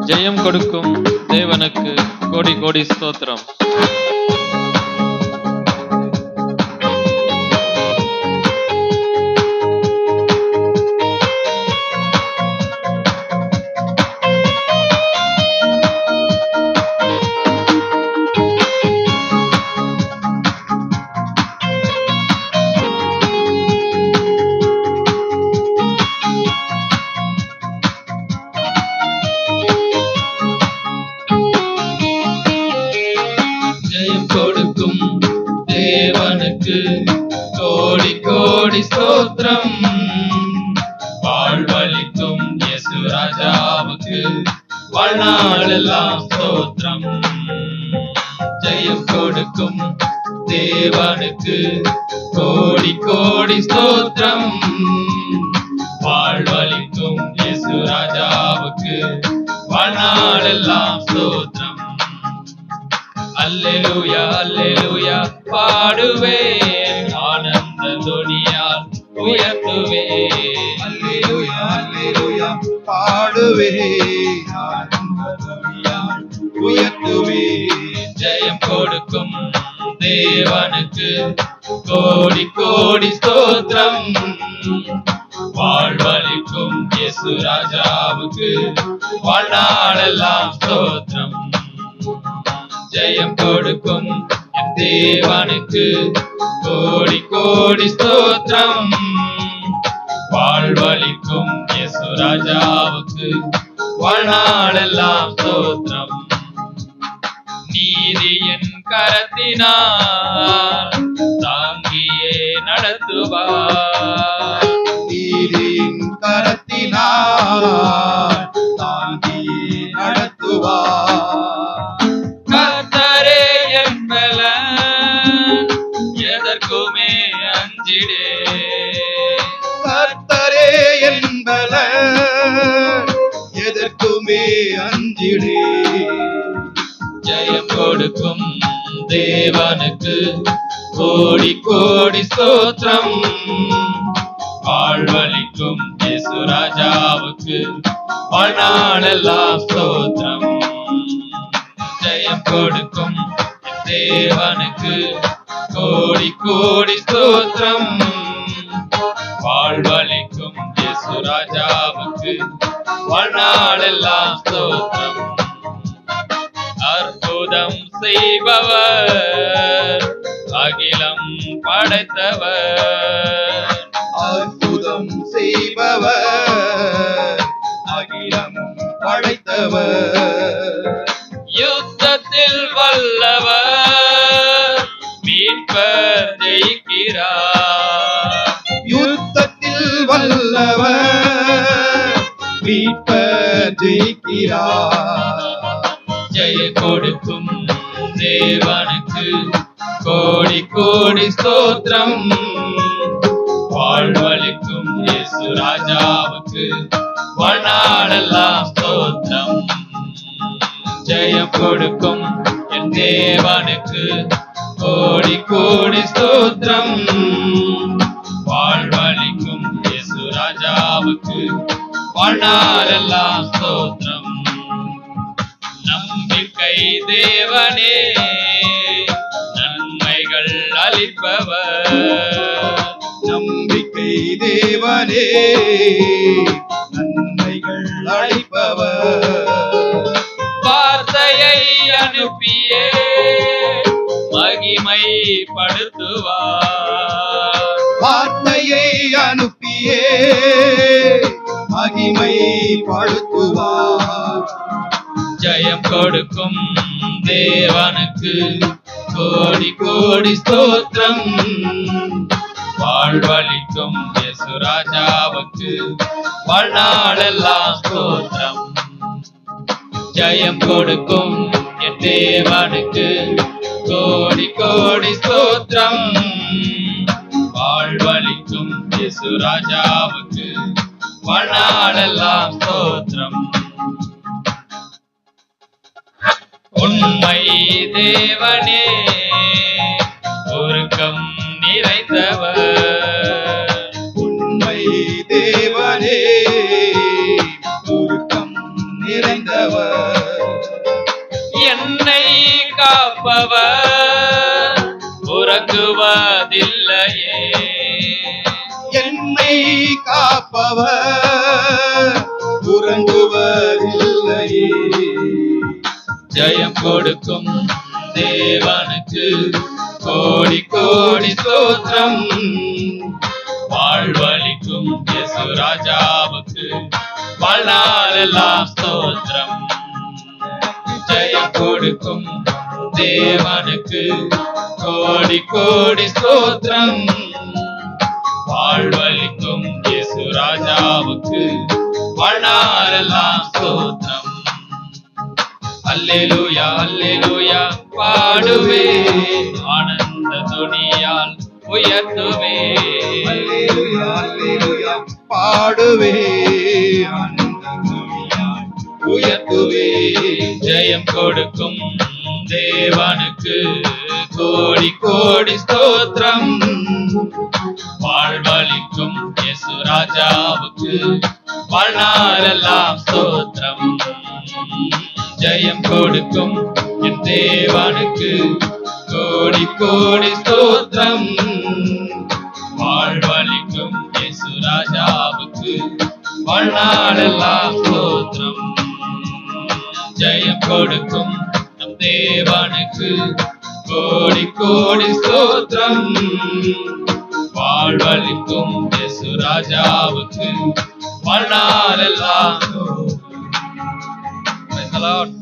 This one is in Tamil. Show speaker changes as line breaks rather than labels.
ஜெயம் கொடுக்கும் தேவனுக்கு கோடி கோடி ஸ்தோத்திரம். கோடி கோடி ஸ்தோத்திரம். வாழ்வளிக்கும் இயேசு ராஜாவுக்கு வாழ்நாளெல்லாம் ஸ்தோத்திரம். ஜெயம் கொடுக்கும் தேவனுக்கு கோடி கோடி ஸ்தோத்திரம். வாழ்வளிக்கும் இயேசு ராஜாவுக்கு வாழ்நாளெல்லாம் ஸ்தோத்திரம். அல்லேலூயா அல்லேலூயா பாடுவேன், ஆனந்த துணியால் உயர்த்துவேன்.
அல்லேலூயா அல்லேலூயா பாடுவேன், ஆனந்த துணியால் உயர்த்துவேன்.
ஜெயம் கொடுக்கும் தேவனுக்கு கோடி கோடி ஸ்தோத்திரம். வாழ்வளிக்கும் இயேசு ராஜாவுக்கு வாழ்நாளெல்லாம் ஸ்தோத்திரம். ஜெயம் கொடுக்கும் தேவனுக்கு கோடி கோடி ஸ்தோத்திரம். வாழ்வளிக்கும் இயேசு ராஜாவுக்கு வாழ்நாளெல்லாம் ஸ்தோத்திரம். நீதியின் கரத்தினால் தாங்கியே நடத்துவார்.
நீதியின் கரத்தினால் தாங்கியே நடத்துவார்.
கர்த்தரே என் பலன், எதற்குமே அஞ்சிடே.
கர்த்தரே என் பலன், எதற்குமே அஞ்சிடே.
ஜெயம் கொடுக்கும் தேவனுக்கு கோடி கோடி ஸ்தோத்திரம். வாழ்வளிக்கும் இயேசு ராஜாவுக்கு வாழ்நாளெல்லாம் ஸ்தோத்திரம். ஜெயம் கொடுக்கும் தேவனுக்கு கோடி கோடி ஸ்தோத்திரம். வாழ்வளிக்கும் இயேசு ராஜாவுக்கு வாழ்நாளெல்லாம் ஸ்தோத்திரம். அற்புதம் செய்பவர், அகிலம் படைத்தவர்.
அற்புதம் செய்பவர், அகிலம் படைத்தவர்.
யுத்தத்தில் வல்லவர், மீட்பர் ஜெயிக்கிறார்.
யுத்தத்தில் வல்லவர், மீட்பர் ஜெயிக்கிறார்.
ஜெய கொடுக்கும் தேவனுக்கு கோடி கோடி ஸ்தோத்திரம். வாழ்வளிக்கும் இயேசு ராஜாவுக்கு வாழ்நாளெல்லாம் ஸ்தோத்திரம். ஜெயம் கொடுக்கும் என் தேவனுக்கு கோடி கோடி ஸ்தோத்திரம். வாழ்வளிக்கும் இயேசு ராஜாவுக்கு வாழ்நாளெல்லாம் ஸ்தோத்திரம். நம்பிக்கை தேவனே, நன்மைகள் அளிப்பவர்.
நம்பிக்கை தேவனே, நன்மைகள் அளிப்பவர்.
வார்த்தையை அனுப்பியே மகிமைப்படுத்துவார்.
வார்த்தையை அனுப்பியே மகிமைப்படுத்துவார்.
ஜெயம் கொடுக்கும் தேவனுக்கு கோடி கோடி ஸ்தோத்திரம். வாழ்வளிக்கும் இயேசு ராஜாவுக்கு வாழ்நாளெல்லாம் ஸ்தோத்திரம். ஜெயம் கொடுக்கும் என் தேவனுக்கு கோடி கோடி ஸ்தோத்திரம். வாழ்வளிக்கும் இயேசு ராஜாவுக்கு வாழ்நாளெல்லாம் ஸ்தோத்திரம். உண்மை தேவனே, உருக்கம் நிறைந்தவர்.
உண்மை தேவனே, உருக்கம் நிறைந்தவர். உறங்குவதில்லையே.
ஜெயம் கொடுக்கும் தேவனுக்கு கோடி கோடி ஸ்தோத்திரம். வாழ்வளிக்கும் இயேசு ராஜாவுக்கு வாழ்நாளெல்லாம் ஸ்தோத்திரம். ஜெயம் கொடுக்கும் தேவனுக்கு கோடி கோடி ஸ்தோத்திரம். வாழ்வளிக்கும் இயேசு ராஜாவுக்கு வாழ்நாளெல்லாம் ஸ்தோத்திரம். அல்லேலூயா அல்லேலூயா பாடுவே, ஆனந்த துணியால் உயர்த்துவே.
அல்லேலூயா அல்லேலூயா பாடுவே, ஆனந்த துணியால் உயர்த்துவே.
ஜெயம் கொடுக்கும் தேவனுக்கு கோடி கோடி ஸ்தோத்திரம். வாழ்வளிக்கும் இயேசு ராஜாவுக்கு வாழ்நாளெல்லாம் ஸ்தோத்திரம். ஜெயம் கொடுக்கும் என் தேவனுக்கு கோடி கோடி ஸ்தோத்திரம். வாழ்வளிக்கும் இயேசு ராஜாவுக்கு வாழ்நாளெல்லாம் ஸ்தோத்திரம். ஜெயம் கொடுக்கும் நம் தேவனுக்கு கோடி கோடி ஸ்தோத்திரம். வாழ்வளிக்கும் இயேசு ராஜாவுக்கு வாழ்நாளெல்லாம். Praise the Lord.